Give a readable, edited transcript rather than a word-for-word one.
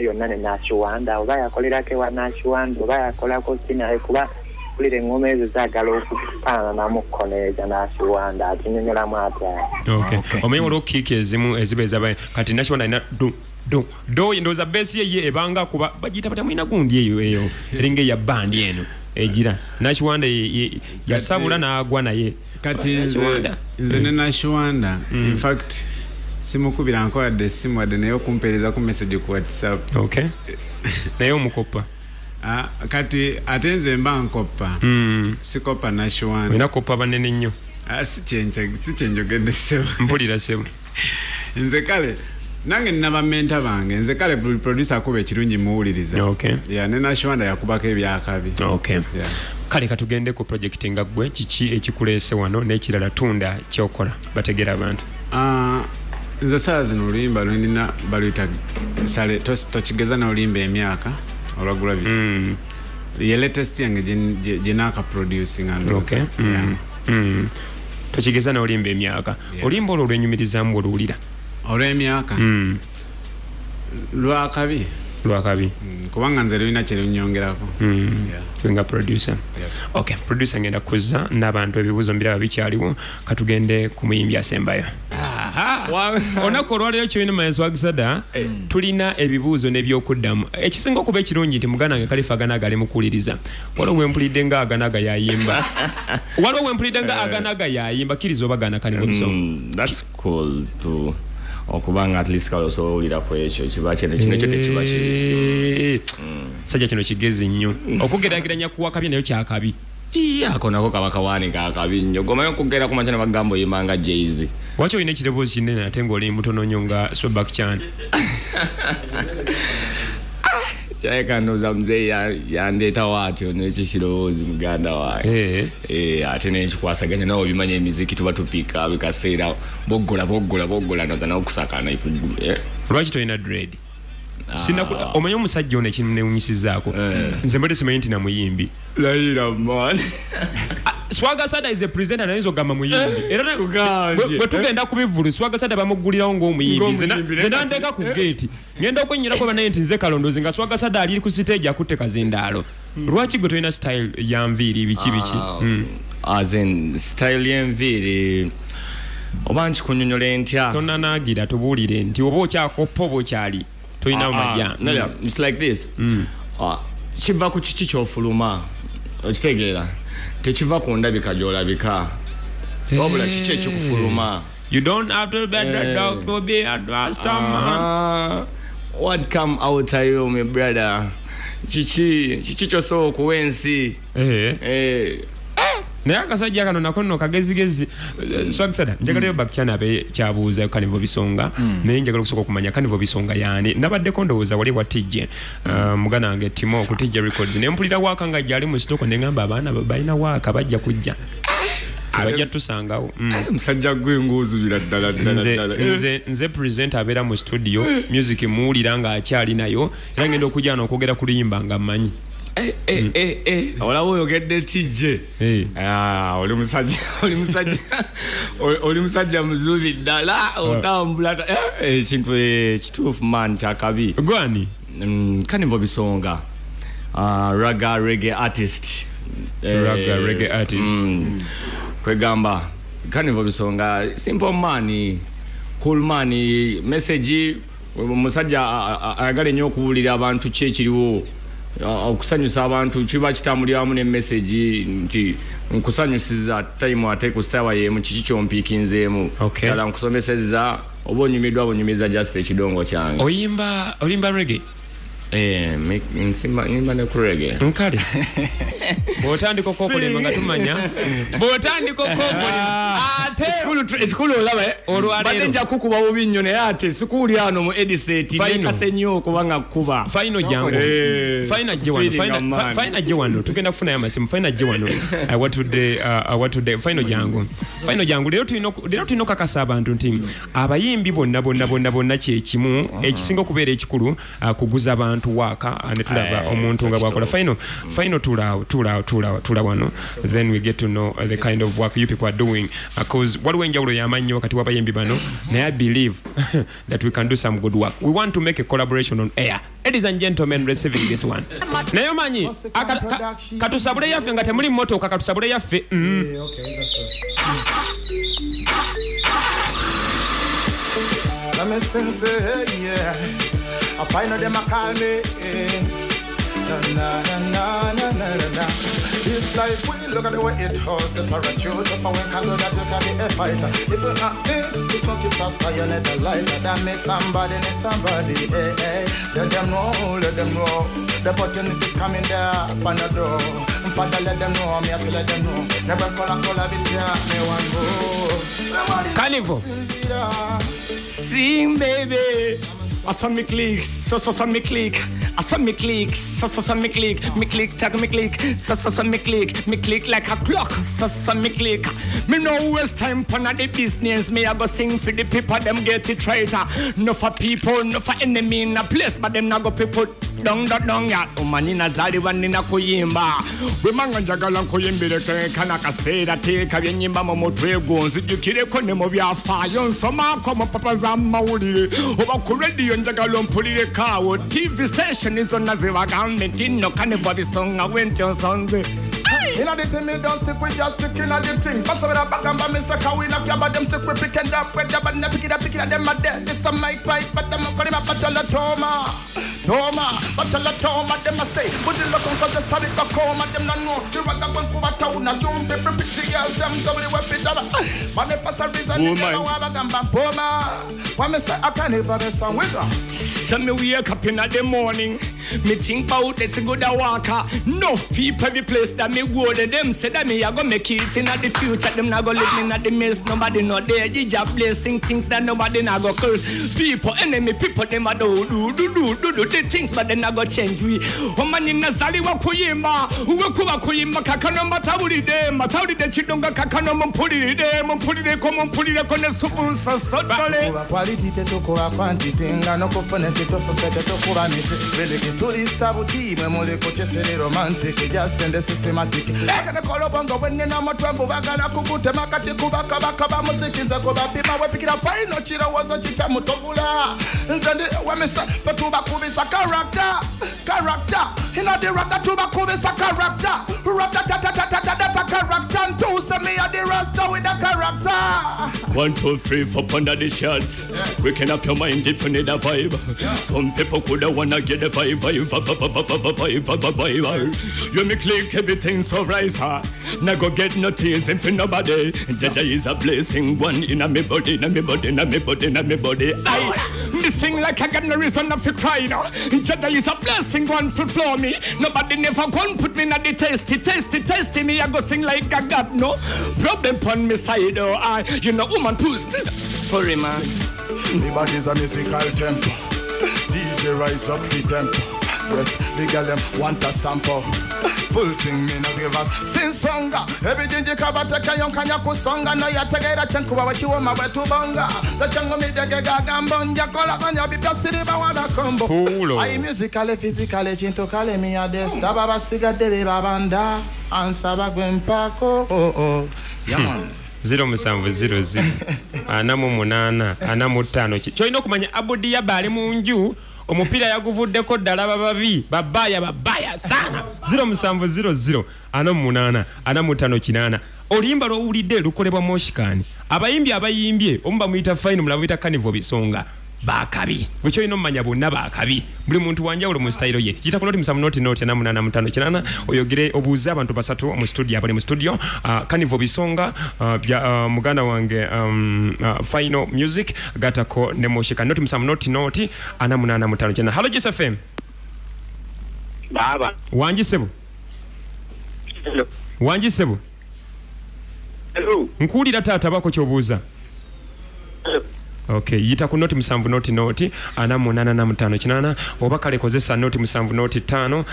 yonna ne Nashiwanda oba yakolerako ewa Nashiwanda oba yakolako kinaye kuba kulire engoma ezo zaagala okufaana namukkoneeza Nashiwanda atinyonyolamu atya. Omanyi waliwo kiiki ezimu eziba ezaba kati Nashiwanda alina do ndowooza beesi ye ebanga kuba bagiyita batya mulina gundi eyo eringa eya bandi eno egira Nashiwanda yasabula n'agwa naye kati nze ne Nashiwanda in fact simukubira nkoladde essimu wadde naye okumpeereza ku message ku WhatsApp. Naye omukopa kati ate nze mba nkoppa sikopa Nashiwanda. Olina koppa banene nnyo. Si kyenjogedde ssebo. Mpulira ssebo. Nze kale nange naba menta bange nze kale producer akuba ekirungi muwuliriza. Ne Nashiwanda yakubako ebyakabi. Kale katugende ku project nga gwe kiki ekikuleese wano n'ekirala tunda kyokola bategera abantu. Nze saa zino oluyimba lwenina baluyita sale tokigeza n'oluyimba emyaka olwagula biti. Ye latest yange gye naaka producing and tokigeza n'oluyimba emyaka. Oluyimba olwo olwenyumirizaamu oluwulira olw'emyaka lwakabi kubanga nze lulina kye lunyongerako nga producer. Producer ngenda kuzza n'abantu ebibuuzo mbiraba bikyaliwo katugende ku muyimbi asembayo. Olunaku olwaleero kirina Swagzada tulina ebibuuzo n'ebyokuddamu ekisinga okuba ekirungi nti muganda wange Kalifa Aganaga ali mukuwuliriza waliwo wempulidde nga Aganaga yayimba kkiriza obagana kali mu nsonga. That's cool too. Okubanga at least kalo so ulira ku ekyo kiba kino tekiba kiri sajja kino kigezi nnyo okugeragiranya kuwa kabi nayo kyakabi konako kaba kawani kakabi nnyo gomayo kugera ku manchana bagambo yimanga Jay-Z wacho ine kirebozi kinene ate ng'oli mutono nnyo nga Swagback Chan Chaika noza mzee yandeeta watyo n'ekikirowoozi muganda wange ate n'ekikwasaganya nawe bimanya emiziki tuba tupika bikaseera boggola noza nawe okusakana lwaki tolina dread omanyi omusajja ono ekintu newunyisizaako nze mbadde simanyi nti namuyimbi layira man Swagzada is a presenter naye ogamba muyimbi era bwe tugenda ku bivulu Swagzada bamugulirawo ng'omuyimbi nze nandeeka ku gate ngenda okwennyirako banaye nti nze Kalondoozi nga Swagzada ali ku stage akutte kazindaalo lwaki gwe tolina style ya nviiri biki as in style y'enviiri oba nkikunyonyole ntya tonanaagira tubuulire nti oba okyakoppa oba okyali tolinawo majja. It's like this kiva ku kiki ky'ofuluma okitegeera tekiva ku ndabika gy'olabika wabula kiki ekikufuluma. You don't have to bet the dog to be a rasta man. What come out of you, my brother? Kiki ky'osobola okuwa ensi naye akasajja kano nako nno kagezigezi Swagzada njagalayo Bakichana abe kyabuuza Kanivo Bisonga naye njagala okusooka okumanya Kanivo Bisonga yaani nabaddeko ndowooza wali watijje muganda wange Timo ku Tijje Records ne mpulira waaka nga gyali mu sitoko ne ngamba abaana balina waaka bajja kujja bajja tusangawo musajja gw'enguuzubira ddala nze presenter abeera mu studio music muwulira nga akyali nayo era ngenda okujja n'okwogera ku luyimba nga mmanyi olawo oyogedde Tijje oli musajja muzubi ddala otambula ekintu ekituufu man kyakabi gwani Kanivo Bisonga reggae artist kwegamba Kanivo Bisonga simple man cool man message musajja ayagala nnyo okubuulira abantu ki ekiriwo okusanyusa abantu kiba kitambuliramu ne message nti nkusanyusiza time ate ku ssaawa y'emu kiki kyompiikinzeemu kala nkusomesezza oba onyumiddwa just ekidongo kyange oyimba reggae nsimba ne ku reggae nkale bw'otandika okwokolemba nga tumanya ate ekikulu olaba badde nja kukuba bubi nnyo naye ate sikuwulira wano mu ediseti nekase nnyo okubanga kuba Fyno jangu Fyno ajje wano tugenda kufunayo amasimu Fyno ajje wano awatudde Fyno jangu leero tulina okakasa abantu nti abayimbi bonna kyekimu ekisinga okubeera ekikulu kuguza abantu abantu waka ne tulaba omuntu nga bwakola Fyno tula wano, then we get to know the kind of work you people are doing, because waliwo enjawulo y'amannyo wakati w'abayimbi bano, naye I believe that we can do some good work. We want to make a collaboration on air. Ladies and gentlemen, receiving this one. Naye manyi katusabule yaffe nga temuli motoka, katusabule yaffe. Okay, that's it. Let me sing, say, yeah. I find out them a call me. Na na na na na na. This life we look at the way it holds the parachute. If I went can go that you can be a fighter. If you're not in, it's not the faster you need the light. That means somebody need somebody. Hey, hey. Let them know. The opportunity is coming there on the door. Father, let them know. Me have to let them know. Never call a bit here. Me want go. Carnival. Sing, baby. I saw me click, so me click. I saw me click, so me click, tag me click, so me click like a clock, so me click. Me no waste time pon the business, me I go sing for the people, them get it right. No for people, no for enemy in a place, but them not go people down ya. Umanina zali wanina Okuyimba. We manga jagala Okuyimba de kanaka say that take a nyimba mo dragons. You kire ko nemo bya fire, so ma come papa za mauli. Oba kuredi njagala mpulire kawo. TV station is on Naziva government in no Carnival the song I went on Sunday. In a the thing, me don't stick with just sticking at the thing. Pass over the back and by Mr. Cowie, knock your them stick with picking up with the band, pick it up, them are dead. This a mic fight, but them call him a battle of Toma, them a say. But the look on cause the sabit back home, and them not know. The rock up and Cuba town, a jump, paper, pixie girls, them double whip it up. But the first reason, they never have a gamba, Poma. When me say, I can't even be song with them. So me wake up in the morning, me think about it's a good walker. No people every place that me go to them say that me I go make it in the future. Them not go live in the mess. Nobody not there. You just blessing things that nobody not go curse. People enemy people them a do the things but they not go change we. Woman in Nazali Okuyimba, who will come Okuyimba kakano matawuri dem, matawuri de chidonga kakano mpuli de come mpuli de kone supun so tole. Quality te toko a quantity ngano ko fone te to fete to kuba ni vele ke tuli sabuti me mole ko chesere romantic just in the systematic. Akana kolo bongo wenne na matwango bagala kukute makati kubaka bakaba muziki za ko bapima we pikira Fyno chira wazo chicha mutobula. Nzande wamesa patuba kubisa character ina the raka tuba kubisa character rata that character and two say me a the rasta with the character. 1, 2, 3, 4 under the shirt. We can up your mind if you need a vibe. Some people could wanna get a vibe. You me click everything so rise high. Now go get no tears for nobody. Jaja is a blessing, one in a me body, I me sing like I got no reason to cry now. Jaja is a blessing, one for floor me. Nobody never gonna put me in the tasty me. I go sing like I got no problem on me side. You know woman push. Sorry man. The body's a musical tempo. DJ rise up the tempo. Yes, the girl them want a sample. Full thing me no give us. Sing songa. Everything you cover take a young kanya kusonga. No ya take a chanku wa chiwa ma wetu bonga. The chango me dege gagambonja. Kola kanya bipa siri ba wana combo. I musically, physically, chinto kale mi ades. Tababa siga debe babanda. Ansaba gwempako. Yaman. 0 anamu munana anamu tano choino kumanya abudi ya bali munju omupira yaguvuddeko ddala babaya sana 0 anamu munana anamu tano kinana oluyimba lwowulidde lukolebwa moshikani abayimbye omuba muyita Fyno mulaba muyita Carnival bisonga bakabi bwekyo ino mmanya bonna bakabi buli muntu wanjawulo mu style ye yita ku noti musanvu noti anamu nana mutano kinana oyogere obuuze abantu basatu mu studio abali mu studio Carnival bisonga muganda wange Fyno music gatako ne moshika noti musanvu noti anamu nana mutano kinana. Hello Joseph FM baba wanjisebo hello nkuulira taata bako kyobuuza. Okay, yita ku noti musanvu noti anamu nana na mutano kinana oba kale kozesa noti musanvu noti 5